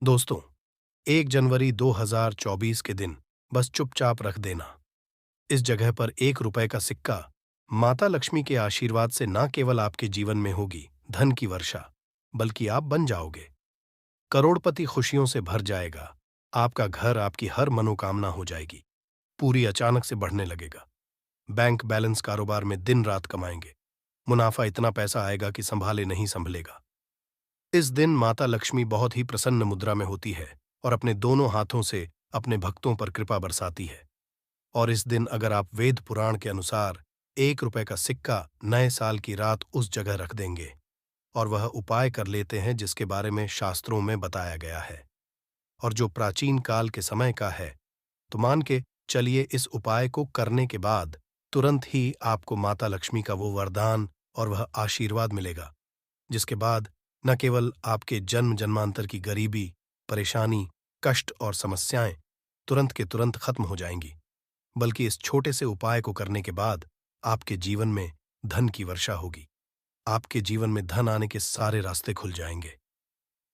दोस्तों, 1 जनवरी 2024 के दिन बस चुपचाप रख देना। इस जगह पर 1 रुपए का सिक्का माता लक्ष्मी के आशीर्वाद से न केवल आपके जीवन में होगी धन की वर्षा, बल्कि आप बन जाओगे करोड़पति। खुशियों से भर जाएगा। आपका घर, आपकी हर मनोकामना हो जाएगी पूरी, अचानक से बढ़ने लगेगा। बैंक बैलेंस, कारोबार में दिन रात कमाएंगे। मुनाफा इतना पैसा आएगा कि संभाले नहीं संभलेगा। इस दिन माता लक्ष्मी बहुत ही प्रसन्न मुद्रा में होती है और अपने दोनों हाथों से अपने भक्तों पर कृपा बरसाती है। और इस दिन अगर आप वेद पुराण के अनुसार 1 रुपए का सिक्का नए साल की रात उस जगह रख देंगे और वह उपाय कर लेते हैं जिसके बारे में शास्त्रों में बताया गया है और जो प्राचीन काल के समय का है, तो मान के चलिए इस उपाय को करने के बाद तुरंत ही आपको माता लक्ष्मी का वो वरदान और वह आशीर्वाद मिलेगा, जिसके बाद न केवल आपके जन्म जन्मांतर की गरीबी, परेशानी, कष्ट और समस्याएं तुरंत के तुरंत खत्म हो जाएंगी, बल्कि इस छोटे से उपाय को करने के बाद आपके जीवन में धन की वर्षा होगी। आपके जीवन में धन आने के सारे रास्ते खुल जाएंगे।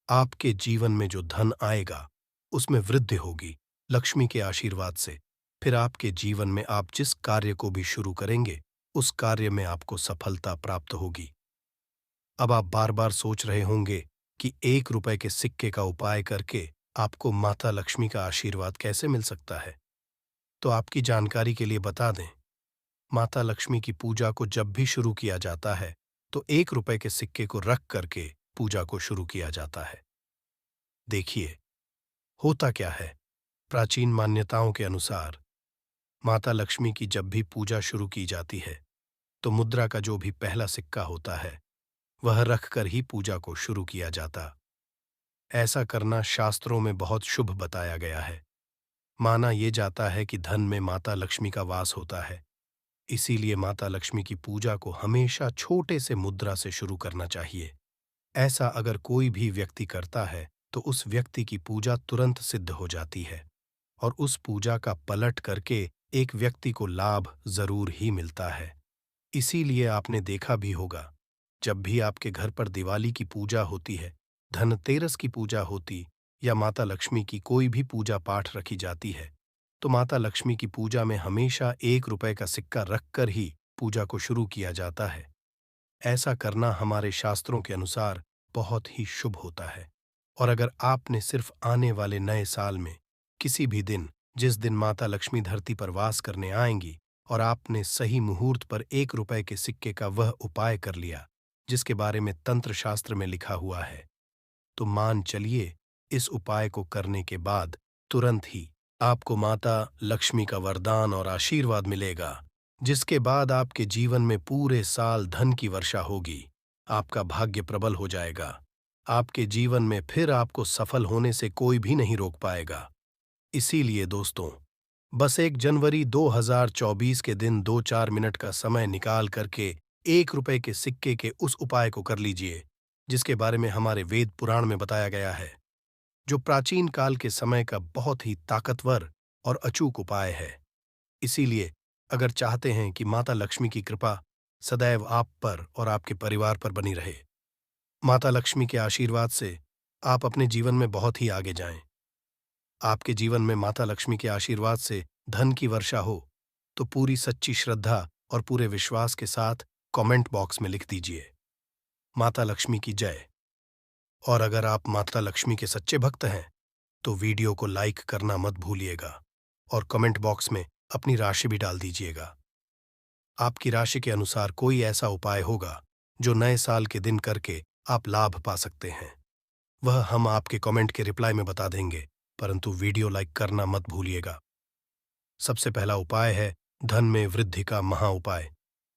आपके जीवन में जो धन आएगा उसमें वृद्धि होगी लक्ष्मी के आशीर्वाद से। फिर आपके जीवन में आप जिस कार्य को भी शुरू करेंगे उस कार्य में आपको सफलता प्राप्त होगी। अब आप बार बार सोच रहे होंगे कि 1 रुपए के सिक्के का उपाय करके आपको माता लक्ष्मी का आशीर्वाद कैसे मिल सकता है। तो आपकी जानकारी के लिए बता दें, माता लक्ष्मी की पूजा को जब भी शुरू किया जाता है तो 1 रुपए के सिक्के को रख करके पूजा को शुरू किया जाता है। देखिए, होता क्या है, प्राचीन मान्यताओं के अनुसार माता लक्ष्मी की जब भी पूजा शुरू की जाती है तो मुद्रा का जो भी पहला सिक्का होता है वह रखकर ही पूजा को शुरू किया जाता। ऐसा करना शास्त्रों में बहुत शुभ बताया गया है। माना यह जाता है कि धन में माता लक्ष्मी का वास होता है, इसीलिए माता लक्ष्मी की पूजा को हमेशा छोटे से मुद्रा से शुरू करना चाहिए। ऐसा अगर कोई भी व्यक्ति करता है तो उस व्यक्ति की पूजा तुरंत सिद्ध हो जाती है और उस पूजा का पलट करके एक व्यक्ति को लाभ जरूर ही मिलता है। इसीलिए आपने देखा भी होगा, जब भी आपके घर पर दिवाली की पूजा होती है, धनतेरस की पूजा होती या माता लक्ष्मी की कोई भी पूजा पाठ रखी जाती है, तो माता लक्ष्मी की पूजा में हमेशा 1 रुपए का सिक्का रखकर ही पूजा को शुरू किया जाता है। ऐसा करना हमारे शास्त्रों के अनुसार बहुत ही शुभ होता है। और अगर आपने सिर्फ आने वाले नए साल में किसी भी दिन, जिस दिन माता लक्ष्मी धरती पर वास करने आएंगी, और आपने सही मुहूर्त पर 1 रुपए के सिक्के का वह उपाय कर लिया जिसके बारे में तंत्र शास्त्र में लिखा हुआ है, तो मान चलिए इस उपाय को करने के बाद तुरंत ही आपको माता लक्ष्मी का वरदान और आशीर्वाद मिलेगा, जिसके बाद आपके जीवन में पूरे साल धन की वर्षा होगी। आपका भाग्य प्रबल हो जाएगा। आपके जीवन में फिर आपको सफल होने से कोई भी नहीं रोक पाएगा। इसीलिए दोस्तों, बस 1 जनवरी 2024 के दिन 2-4 मिनट का समय निकाल करके 1 रुपए के सिक्के के उस उपाय को कर लीजिए जिसके बारे में हमारे वेद पुराण में बताया गया है, जो प्राचीन काल के समय का बहुत ही ताकतवर और अचूक उपाय है। इसीलिए अगर चाहते हैं कि माता लक्ष्मी की कृपा सदैव आप पर और आपके परिवार पर बनी रहे, माता लक्ष्मी के आशीर्वाद से आप अपने जीवन में बहुत ही आगे जाएं, आपके जीवन में माता लक्ष्मी के आशीर्वाद से धन की वर्षा हो, तो पूरी सच्ची श्रद्धा और पूरे विश्वास के साथ कमेंट बॉक्स में लिख दीजिए, माता लक्ष्मी की जय। और अगर आप माता लक्ष्मी के सच्चे भक्त हैं तो वीडियो को लाइक करना मत भूलिएगा और कमेंट बॉक्स में अपनी राशि भी डाल दीजिएगा। आपकी राशि के अनुसार कोई ऐसा उपाय होगा जो नए साल के दिन करके आप लाभ पा सकते हैं, वह हम आपके कमेंट के रिप्लाई में बता देंगे, परंतु वीडियो लाइक करना मत भूलिएगा। सबसे पहला उपाय है धन में वृद्धि का महा उपाय।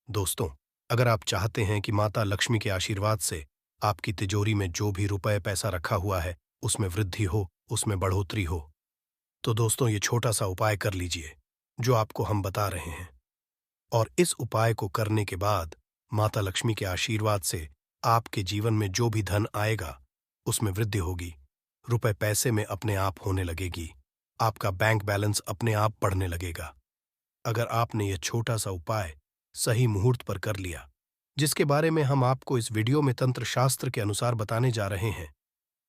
दोस्तों, अगर आप चाहते हैं कि माता लक्ष्मी के आशीर्वाद से आपकी तिजोरी में जो भी रुपए पैसा रखा हुआ है उसमें वृद्धि हो, उसमें बढ़ोतरी हो, तो दोस्तों ये छोटा सा उपाय कर लीजिए जो आपको हम बता रहे हैं। और इस उपाय को करने के बाद माता लक्ष्मी के आशीर्वाद से आपके जीवन में जो भी धन आएगा उसमें वृद्धि होगी, रुपए पैसे में अपने आप होने लगेगी, आपका बैंक बैलेंस अपने आप बढ़ने लगेगा। अगर आपने यह छोटा सा उपाय सही मुहूर्त पर कर लिया, जिसके बारे में हम आपको इस वीडियो में तंत्र शास्त्र के अनुसार बताने जा रहे हैं,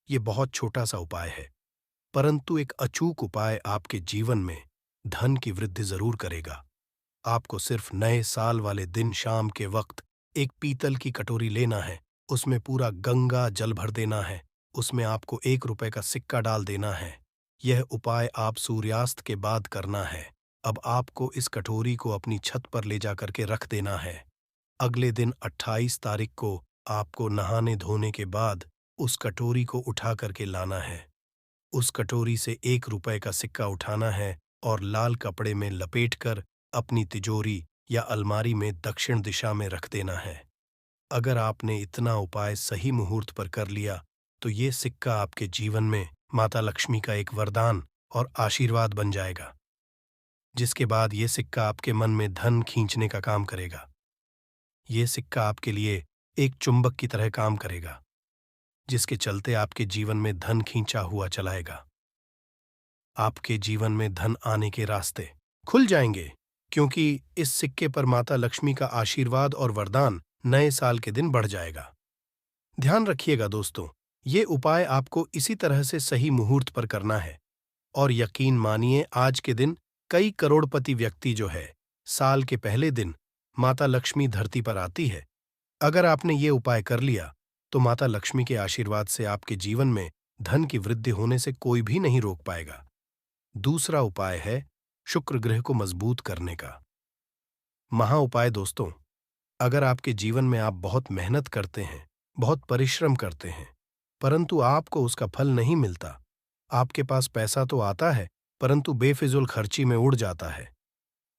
ये बहुत छोटा सा उपाय है, परंतु एक अचूक उपाय आपके जीवन में धन की वृद्धि जरूर करेगा। आपको सिर्फ नए साल वाले दिन शाम के वक्त एक पीतल की कटोरी लेना है, उसमें पूरा गंगा जल भर देना है, उसमें आपको 1 रुपए का सिक्का डाल देना है। यह उपाय आप सूर्यास्त के बाद करना है। अब आपको इस कटोरी को अपनी छत पर ले जा करके रख देना है। अगले दिन 28 तारीख को आपको नहाने धोने के बाद उस कटोरी को उठा करके लाना है। उस कटोरी से 1 रुपए का सिक्का उठाना है और लाल कपड़े में लपेटकर अपनी तिजोरी या अलमारी में दक्षिण दिशा में रख देना है। अगर आपने इतना उपाय सही मुहूर्त पर कर लिया तो ये सिक्का आपके जीवन में माता लक्ष्मी का एक वरदान और आशीर्वाद बन जाएगा, जिसके बाद ये सिक्का आपके मन में धन खींचने का काम करेगा। ये सिक्का आपके लिए एक चुंबक की तरह काम करेगा, जिसके चलते आपके जीवन में धन खींचा हुआ चलाएगा। आपके जीवन में धन आने के रास्ते खुल जाएंगे, क्योंकि इस सिक्के पर माता लक्ष्मी का आशीर्वाद और वरदान नए साल के दिन बढ़ जाएगा। ध्यान रखिएगा दोस्तों, ये उपाय आपको इसी तरह से सही मुहूर्त पर करना है और यकीन मानिए आज के दिन कई करोड़पति व्यक्ति जो है, साल के पहले दिन माता लक्ष्मी धरती पर आती है। अगर आपने ये उपाय कर लिया तो माता लक्ष्मी के आशीर्वाद से आपके जीवन में धन की वृद्धि होने से कोई भी नहीं रोक पाएगा। दूसरा उपाय है शुक्र ग्रह को मजबूत करने का महा उपाय। दोस्तों, अगर आपके जीवन में आप बहुत मेहनत करते हैं, बहुत परिश्रम करते हैं, परंतु आपको उसका फल नहीं मिलता, आपके पास पैसा तो आता है परंतु बेफिजूल खर्ची में उड़ जाता है,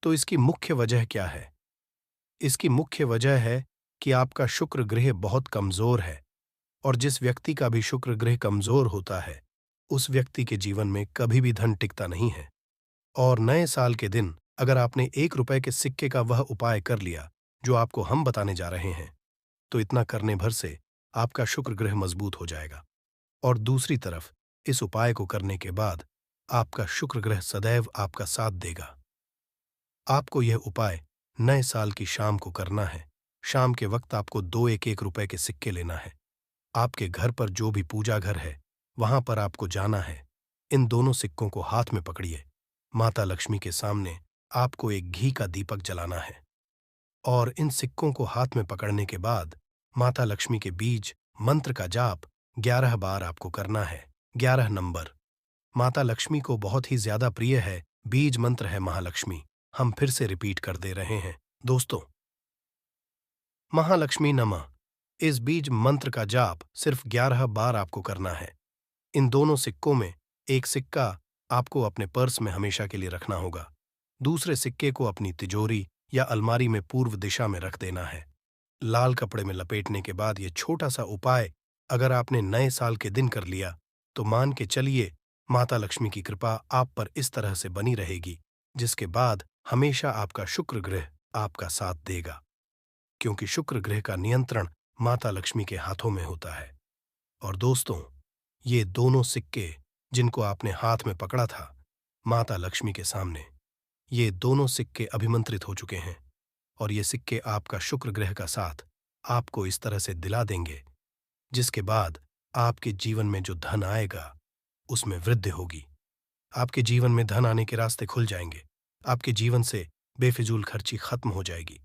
तो इसकी मुख्य वजह क्या है? इसकी मुख्य वजह है कि आपका शुक्र ग्रह बहुत कमजोर है, और जिस व्यक्ति का भी शुक्र ग्रह कमजोर होता है उस व्यक्ति के जीवन में कभी भी धन टिकता नहीं है। और नए साल के दिन अगर आपने 1 रुपए के सिक्के का वह उपाय कर लिया जो आपको हम बताने जा रहे हैं, तो इतना करने भर से आपका शुक्र ग्रह मजबूत हो जाएगा। और दूसरी तरफ इस उपाय को करने के बाद आपका शुक्र ग्रह सदैव आपका साथ देगा। आपको यह उपाय नए साल की शाम को करना है। शाम के वक्त आपको 2 1-1 रुपए के सिक्के लेना है। आपके घर पर जो भी पूजा घर है वहां पर आपको जाना है। इन दोनों सिक्कों को हाथ में पकड़िए। माता लक्ष्मी के सामने आपको एक घी का दीपक जलाना है और इन सिक्कों को हाथ में पकड़ने के बाद माता लक्ष्मी के बीज मंत्र का जाप 11 बार आपको करना है। 11 नंबर माता लक्ष्मी को बहुत ही ज्यादा प्रिय है। बीज मंत्र है महालक्ष्मी। हम फिर से रिपीट कर दे रहे हैं दोस्तों, महालक्ष्मी नमः। इस बीज मंत्र का जाप सिर्फ 11 बार आपको करना है। इन दोनों सिक्कों में एक सिक्का आपको अपने पर्स में हमेशा के लिए रखना होगा, दूसरे सिक्के को अपनी तिजोरी या अलमारी में पूर्व दिशा में रख देना है। लाल कपड़े में लपेटने के बाद ये छोटा सा उपाय अगर आपने नए साल के दिन कर लिया तो मान के चलिए माता लक्ष्मी की कृपा आप पर इस तरह से बनी रहेगी, जिसके बाद हमेशा आपका शुक्र ग्रह आपका साथ देगा, क्योंकि शुक्र ग्रह का नियंत्रण माता लक्ष्मी के हाथों में होता है। और दोस्तों, ये दोनों सिक्के जिनको आपने हाथ में पकड़ा था माता लक्ष्मी के सामने, ये दोनों सिक्के अभिमंत्रित हो चुके हैं और ये सिक्के आपका शुक्र ग्रह का साथ आपको इस तरह से दिला देंगे, जिसके बाद आपके जीवन में जो धन आएगा उसमें वृद्धि होगी। आपके जीवन में धन आने के रास्ते खुल जाएंगे। आपके जीवन से बेफिजूल खर्ची खत्म हो जाएगी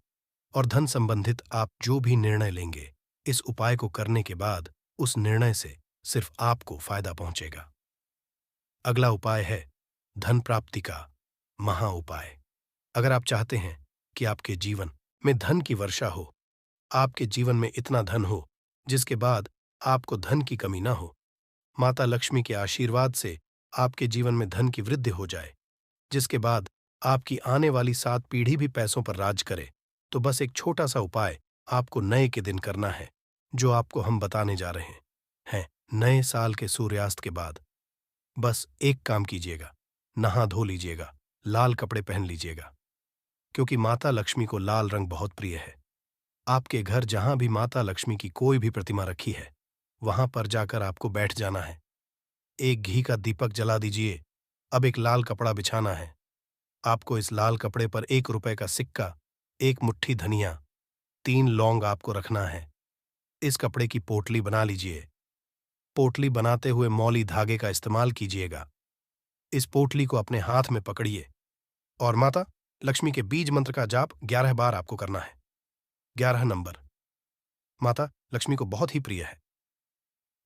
और धन संबंधित आप जो भी निर्णय लेंगे इस उपाय को करने के बाद उस निर्णय से सिर्फ आपको फायदा पहुंचेगा। अगला उपाय है धन प्राप्ति का महा उपाय। अगर आप चाहते हैं कि आपके जीवन में धन की वर्षा हो, आपके जीवन में इतना धन हो जिसके बाद आपको धन की कमी ना हो, माता लक्ष्मी के आशीर्वाद से आपके जीवन में धन की वृद्धि हो जाए, जिसके बाद आपकी आने वाली 7 पीढ़ी भी पैसों पर राज करे, तो बस एक छोटा सा उपाय आपको नए के दिन करना है, जो आपको हम बताने जा रहे हैं। नए साल के सूर्यास्त के बाद बस एक काम कीजिएगा, नहा धो लीजिएगा, लाल कपड़े पहन लीजिएगा, क्योंकि माता लक्ष्मी को लाल रंग बहुत प्रिय है। आपके घर जहां भी माता लक्ष्मी की कोई भी प्रतिमा रखी है वहां पर जाकर आपको बैठ जाना है। एक घी का दीपक जला दीजिए। अब एक लाल कपड़ा बिछाना है। आपको इस लाल कपड़े पर 1 रुपए का सिक्का, 1 मुट्ठी धनिया, 3 लौंग आपको रखना है। इस कपड़े की पोटली बना लीजिए। पोटली बनाते हुए मौली धागे का इस्तेमाल कीजिएगा। इस पोटली को अपने हाथ में पकड़िए और माता लक्ष्मी के बीज मंत्र का जाप 11 बार आपको करना है। 11 नंबर माता लक्ष्मी को बहुत ही प्रिय है।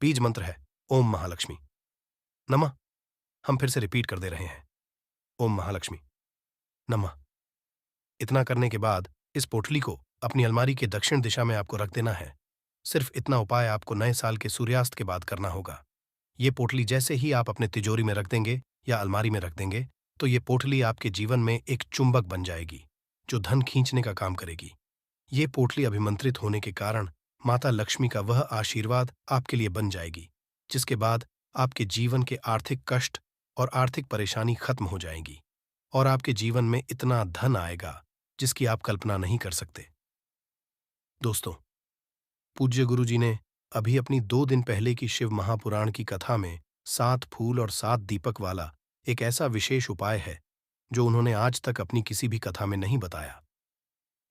बीज मंत्र है ओम महालक्ष्मी नमः। हम फिर से रिपीट कर दे रहे हैं, ओम महालक्ष्मी नमः। इतना करने के बाद इस पोटली को अपनी अलमारी के दक्षिण दिशा में आपको रख देना है। सिर्फ इतना उपाय आपको नए साल के सूर्यास्त के बाद करना होगा। ये पोटली जैसे ही आप अपने तिजोरी में रख देंगे या अलमारी में रख देंगे, तो ये पोटली आपके जीवन में एक चुंबक बन जाएगी जो धन खींचने का काम करेगी। ये पोटली अभिमंत्रित होने के कारण माता लक्ष्मी का वह आशीर्वाद आपके लिए बन जाएगी, जिसके बाद आपके जीवन के आर्थिक कष्ट और आर्थिक परेशानी खत्म हो जाएगी और आपके जीवन में इतना धन आएगा जिसकी आप कल्पना नहीं कर सकते। दोस्तों, पूज्य गुरुजी ने अभी अपनी 2 दिन पहले की शिव महापुराण की कथा में 7 फूल और 7 दीपक वाला एक ऐसा विशेष उपाय है जो उन्होंने आज तक अपनी किसी भी कथा में नहीं बताया।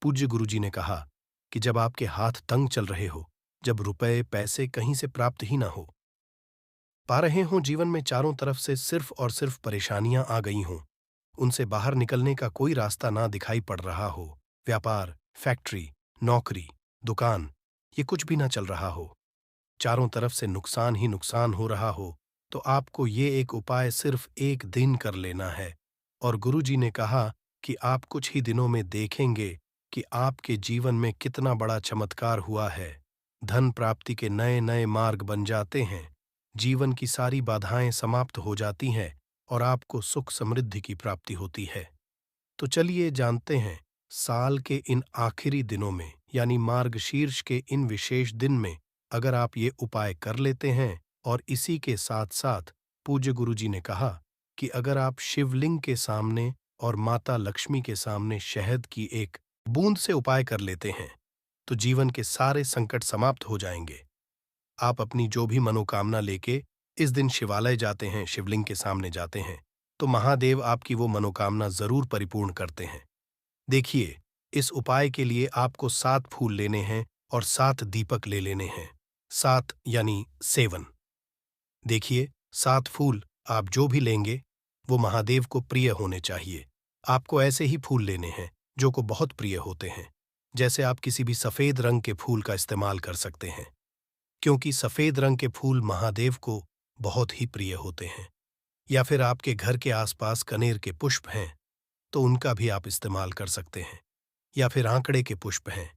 पूज्य गुरुजी ने कहा कि जब आपके हाथ तंग चल रहे हो, जब रुपए पैसे कहीं से प्राप्त ही ना हो पा रहे हों, जीवन में चारों तरफ से सिर्फ और सिर्फ परेशानियां आ गई हों, उनसे बाहर निकलने का कोई रास्ता ना दिखाई पड़ रहा हो, व्यापार, फैक्ट्री, नौकरी, दुकान, ये कुछ भी ना चल रहा हो, चारों तरफ से नुकसान ही नुकसान हो रहा हो, तो आपको ये एक उपाय सिर्फ 1 दिन कर लेना है। और गुरुजी ने कहा कि आप कुछ ही दिनों में देखेंगे कि आपके जीवन में कितना बड़ा चमत्कार हुआ है। धन प्राप्ति के नए नए मार्ग बन जाते हैं, जीवन की सारी बाधाएं समाप्त हो जाती हैं और आपको सुख समृद्धि की प्राप्ति होती है। तो चलिए जानते हैं, साल के इन आखिरी दिनों में यानी मार्गशीर्ष के इन विशेष दिन में अगर आप ये उपाय कर लेते हैं, और इसी के साथ साथ पूज्य गुरुजी ने कहा कि अगर आप शिवलिंग के सामने और माता लक्ष्मी के सामने शहद की एक बूंद से उपाय कर लेते हैं, तो जीवन के सारे संकट समाप्त हो जाएंगे। आप अपनी जो भी मनोकामना लेके इस दिन शिवालय जाते हैं, शिवलिंग के सामने जाते हैं, तो महादेव आपकी वो मनोकामना जरूर परिपूर्ण करते हैं। देखिए, इस उपाय के लिए आपको 7 फूल लेने हैं और 7 दीपक ले लेने हैं। 7 यानी 7। देखिए, 7 फूल आप जो भी लेंगे वो महादेव को प्रिय होने चाहिए। आपको ऐसे ही फूल लेने हैं जो को बहुत प्रिय होते हैं। जैसे आप किसी भी सफेद रंग के फूल का इस्तेमाल कर सकते हैं, क्योंकि सफेद रंग के फूल महादेव को बहुत ही प्रिय होते हैं। या फिर आपके घर के आसपास कनेर के पुष्प हैं तो उनका भी आप इस्तेमाल कर सकते हैं। या फिर आंकड़े के पुष्प हैं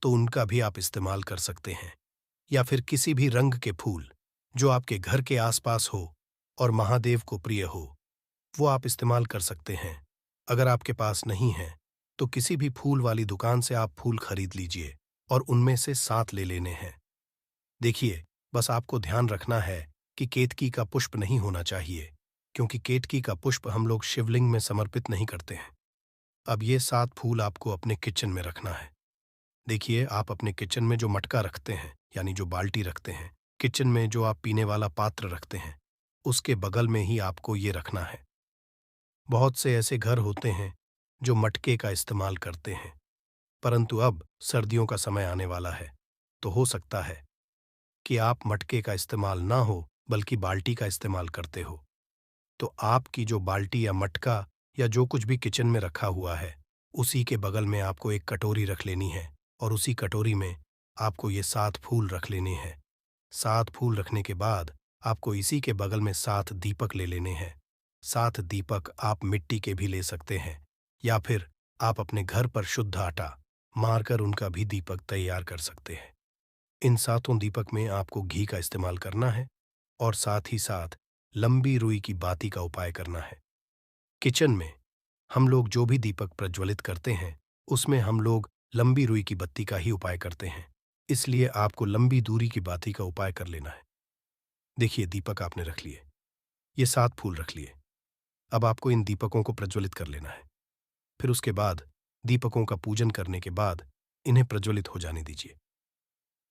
तो उनका भी आप इस्तेमाल कर सकते हैं। या फिर किसी भी रंग के फूल जो आपके घर के आसपास हो और महादेव को प्रिय हो, वो आप इस्तेमाल कर सकते हैं। अगर आपके पास नहीं है तो किसी भी फूल वाली दुकान से आप फूल खरीद लीजिए और उनमें से 7 ले लेने हैं। देखिए, बस आपको ध्यान रखना है कि केतकी का पुष्प नहीं होना चाहिए, क्योंकि केतकी का पुष्प हम लोग शिवलिंग में समर्पित नहीं करते हैं। अब ये 7 फूल आपको अपने किचन में रखना है। देखिए, आप अपने किचन में जो मटका रखते हैं यानी जो बाल्टी रखते हैं, किचन में जो आप पीने वाला पात्र रखते हैं, उसके बगल में ही आपको ये रखना है। बहुत से ऐसे घर होते हैं जो मटके का इस्तेमाल करते हैं, परंतु अब सर्दियों का समय आने वाला है, तो हो सकता है कि आप मटके का इस्तेमाल ना हो बल्कि बाल्टी का इस्तेमाल करते हो। तो आपकी जो बाल्टी या मटका या जो कुछ भी किचन में रखा हुआ है, उसी के बगल में आपको एक कटोरी रख लेनी है और उसी कटोरी में आपको ये 7 फूल रख लेने हैं। 7 फूल रखने के बाद आपको इसी के बगल में 7 दीपक ले लेने हैं। 7 दीपक आप मिट्टी के भी ले सकते हैं या फिर आप अपने घर पर शुद्ध आटा मारकर उनका भी दीपक तैयार कर सकते हैं। इन 7 दीपक में आपको घी का इस्तेमाल करना है और साथ ही साथ लंबी रुई की बाती का उपाय करना है। किचन में हम लोग जो भी दीपक प्रज्वलित करते हैं, उसमें हम लोग लंबी रुई की बत्ती का ही उपाय करते हैं, इसलिए आपको लंबी दूरी की बाती का उपाय कर लेना है। देखिए, दीपक आपने रख लिए, ये 7 फूल रख लिए। अब आपको इन दीपकों को प्रज्वलित कर लेना है। फिर उसके बाद दीपकों का पूजन करने के बाद इन्हें प्रज्वलित हो जाने दीजिए।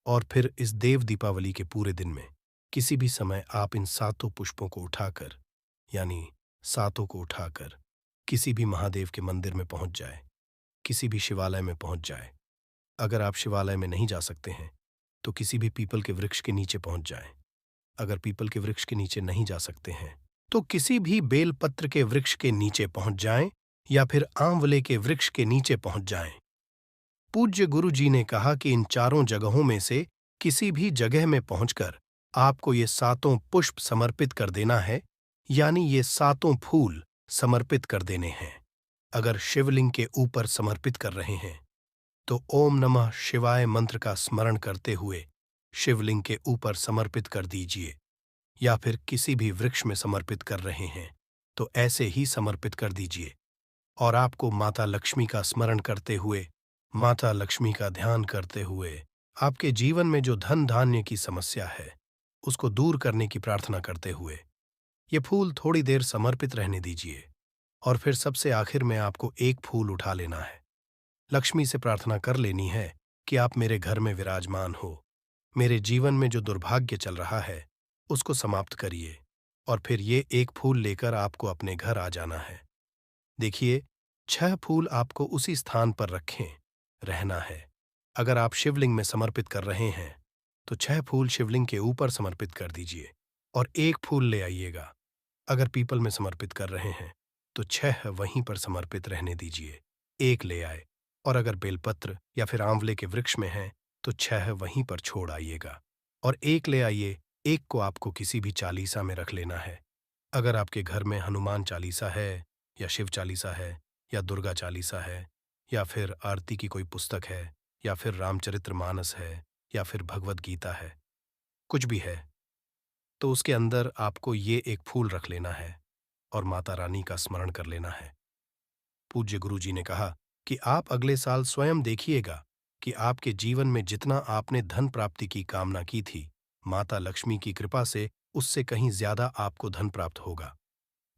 और फिर इस देव दीपावली के पूरे दिन में किसी भी समय आप इन 7 पुष्पों को उठाकर यानी 7 को उठाकर किसी भी महादेव के मंदिर में पहुंच जाए, किसी भी शिवालय में पहुंच जाए। अगर आप शिवालय में नहीं जा सकते हैं तो किसी भी पीपल के वृक्ष के नीचे पहुंच जाएं। अगर पीपल के वृक्ष के नीचे नहीं जा सकते हैं तो किसी भी बेलपत्र के वृक्ष के नीचे पहुंच जाएं या फिर आंवले के वृक्ष के नीचे पहुंच जाएं। पूज्य गुरु जी ने कहा कि इन चारों जगहों में से किसी भी जगह में पहुंचकर आपको ये सातों पुष्प समर्पित कर देना है, यानी ये सातों फूल समर्पित कर देने हैं। अगर शिवलिंग के ऊपर समर्पित कर रहे हैं तो ओम नमः शिवाय मंत्र का स्मरण करते हुए शिवलिंग के ऊपर समर्पित कर दीजिए, या फिर किसी भी वृक्ष में समर्पित कर रहे हैं तो ऐसे ही समर्पित कर दीजिए। और आपको माता लक्ष्मी का स्मरण करते हुए, माता लक्ष्मी का ध्यान करते हुए आपके जीवन में जो धन धान्य की समस्या है उसको दूर करने की प्रार्थना करते हुए ये फूल थोड़ी देर समर्पित रहने दीजिए। और फिर सबसे आखिर में आपको एक फूल उठा लेना है। लक्ष्मी से प्रार्थना कर लेनी है कि आप मेरे घर में विराजमान हो, मेरे जीवन में जो दुर्भाग्य चल रहा है उसको समाप्त करिए। और फिर ये एक फूल लेकर आपको अपने घर आ जाना है। देखिए, 6 फूल आपको उसी स्थान पर रखें रहना है। अगर आप शिवलिंग में समर्पित कर रहे हैं तो 6 फूल शिवलिंग के ऊपर समर्पित कर दीजिए और एक फूल ले आइएगा। अगर पीपल में समर्पित कर रहे हैं तो 6 वहीं पर समर्पित रहने दीजिए, एक ले आए। और अगर बेलपत्र या फिर आंवले के वृक्ष में हैं तो 6 वहीं पर छोड़ आइएगा और एक ले आइए। एक को आपको किसी भी चालीसा में रख लेना है। अगर आपके घर में हनुमान चालीसा है या शिव चालीसा है या दुर्गा चालीसा है या फिर आरती की कोई पुस्तक है या फिर रामचरितमानस है या फिर भगवद गीता है, कुछ भी है, तो उसके अंदर आपको ये एक फूल रख लेना है और माता रानी का स्मरण कर लेना है। पूज्य गुरु जी ने कहा कि आप अगले साल स्वयं देखिएगा कि आपके जीवन में जितना आपने धन प्राप्ति की कामना की थी, माता लक्ष्मी की कृपा से उससे कहीं ज्यादा आपको धन प्राप्त होगा।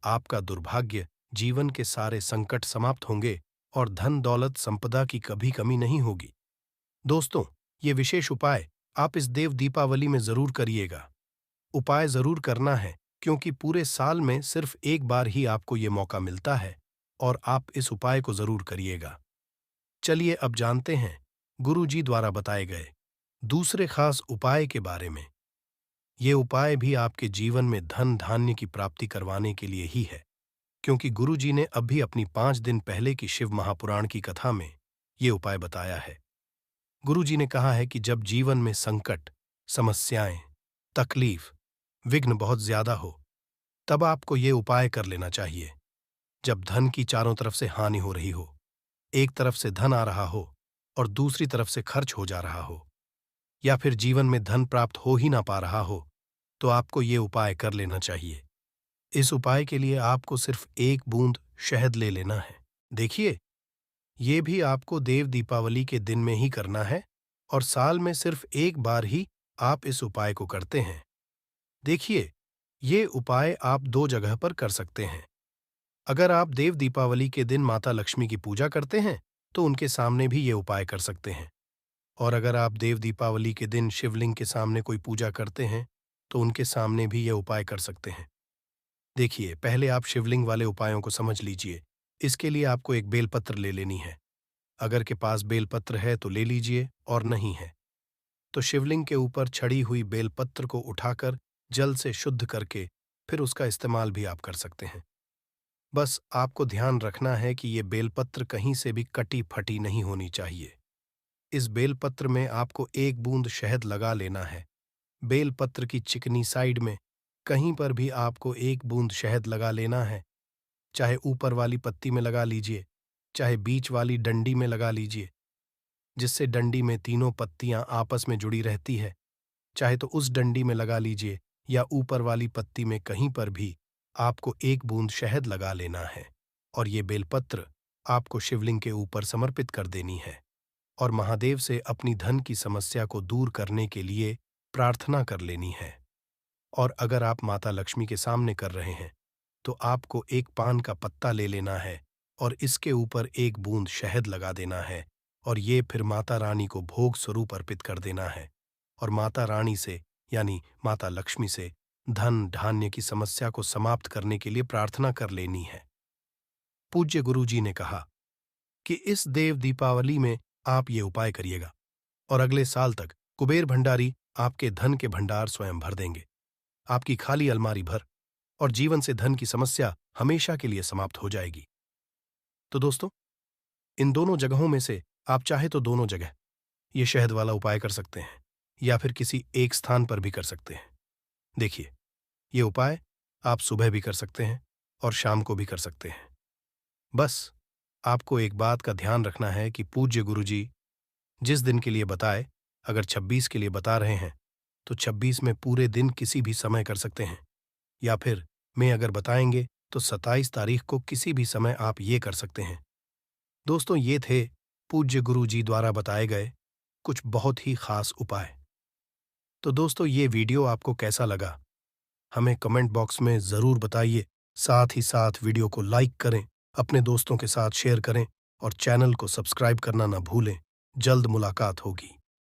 आपका दुर्भाग्य, जीवन के सारे संकट समाप्त होंगे और धन दौलत संपदा की कभी कमी नहीं होगी। दोस्तों, ये विशेष उपाय आप इस देव दीपावली में जरूर करिएगा। उपाय जरूर करना है क्योंकि पूरे साल में सिर्फ एक बार ही आपको ये मौका मिलता है और आप इस उपाय को जरूर करिएगा। चलिए अब जानते हैं गुरु जी द्वारा बताए गए दूसरे खास उपाय के बारे में। ये उपाय भी आपके जीवन में धन धान्य की प्राप्ति करवाने के लिए ही है, क्योंकि गुरु जी ने अभी अपनी 5 दिन पहले की शिव महापुराण की कथा में ये उपाय बताया है। गुरु जी ने कहा है कि जब जीवन में संकट, समस्याएं, तकलीफ, विघ्न बहुत ज्यादा हो, तब आपको ये उपाय कर लेना चाहिए। जब धन की चारों तरफ से हानि हो रही हो, एक तरफ से धन आ रहा हो और दूसरी तरफ से खर्च हो जा रहा हो, या फिर जीवन में धन प्राप्त हो ही ना पा रहा हो, तो आपको ये उपाय कर लेना चाहिए। इस उपाय के लिए आपको सिर्फ एक बूंद शहद ले लेना है। देखिए, ये भी आपको देव दीपावली के दिन में ही करना है और साल में सिर्फ एक बार ही आप इस उपाय को करते हैं। देखिए, ये उपाय आप 2 जगह पर कर सकते हैं। अगर आप देव दीपावली के दिन माता लक्ष्मी की पूजा करते हैं तो उनके सामने भी ये उपाय कर सकते हैं। और अगर आप देव दीपावली के दिन शिवलिंग के सामने कोई पूजा करते हैं तो उनके सामने भी ये उपाय कर सकते हैं। देखिए, पहले आप शिवलिंग वाले उपायों को समझ लीजिए। इसके लिए आपको एक बेलपत्र ले लेनी है। अगर के पास बेलपत्र है तो ले लीजिए और नहीं है तो शिवलिंग के ऊपर छड़ी हुई बेलपत्र को उठाकर जल से शुद्ध करके फिर उसका इस्तेमाल भी आप कर सकते हैं। बस आपको ध्यान रखना है कि ये बेलपत्र कहीं से भी कटी फटी नहीं होनी चाहिए। इस बेलपत्र में आपको एक बूंद शहद लगा लेना है। बेलपत्र की चिकनी साइड में कहीं पर भी आपको एक बूंद शहद लगा लेना है। चाहे ऊपर वाली पत्ती में लगा लीजिए, चाहे बीच वाली डंडी में लगा लीजिए, जिससे डंडी में तीनों पत्तियां आपस में जुड़ी रहती है। चाहे तो उस डंडी में लगा लीजिए या ऊपर वाली पत्ती में, कहीं पर भी आपको एक बूंद शहद लगा लेना है और ये बेलपत्र आपको शिवलिंग के ऊपर समर्पित कर देनी है और महादेव से अपनी धन की समस्या को दूर करने के लिए प्रार्थना कर लेनी है। और अगर आप माता लक्ष्मी के सामने कर रहे हैं तो आपको एक पान का पत्ता ले लेना है और इसके ऊपर एक बूंद शहद लगा देना है और ये फिर माता रानी को भोग स्वरूप अर्पित कर देना है और माता रानी से यानी माता लक्ष्मी से धन धान्य की समस्या को समाप्त करने के लिए प्रार्थना कर लेनी है। पूज्य गुरु जी ने कहा कि इस देव दीपावली में आप ये उपाय करिएगा और अगले साल तक कुबेर भंडारी आपके धन के भंडार स्वयं भर देंगे। आपकी खाली अलमारी भर और जीवन से धन की समस्या हमेशा के लिए समाप्त हो जाएगी। तो दोस्तों, इन दोनों जगहों में से आप चाहे तो दोनों जगह ये शहद वाला उपाय कर सकते हैं या फिर किसी एक स्थान पर भी कर सकते हैं। देखिए, ये उपाय आप सुबह भी कर सकते हैं और शाम को भी कर सकते हैं। बस आपको एक बात का ध्यान रखना है कि पूज्य गुरुजी जिस दिन के लिए बताए, अगर 26 के लिए बता रहे हैं तो 26 में पूरे दिन किसी भी समय कर सकते हैं, या फिर मैं अगर बताएंगे तो 27 तारीख को किसी भी समय आप ये कर सकते हैं। दोस्तों, ये थे पूज्य गुरु जी द्वारा बताए गए कुछ बहुत ही खास उपाय। तो दोस्तों, ये वीडियो आपको कैसा लगा हमें कमेंट बॉक्स में ज़रूर बताइए। साथ ही साथ वीडियो को लाइक करें, अपने दोस्तों के साथ शेयर करें और चैनल को सब्सक्राइब करना ना भूलें। जल्द मुलाकात होगी।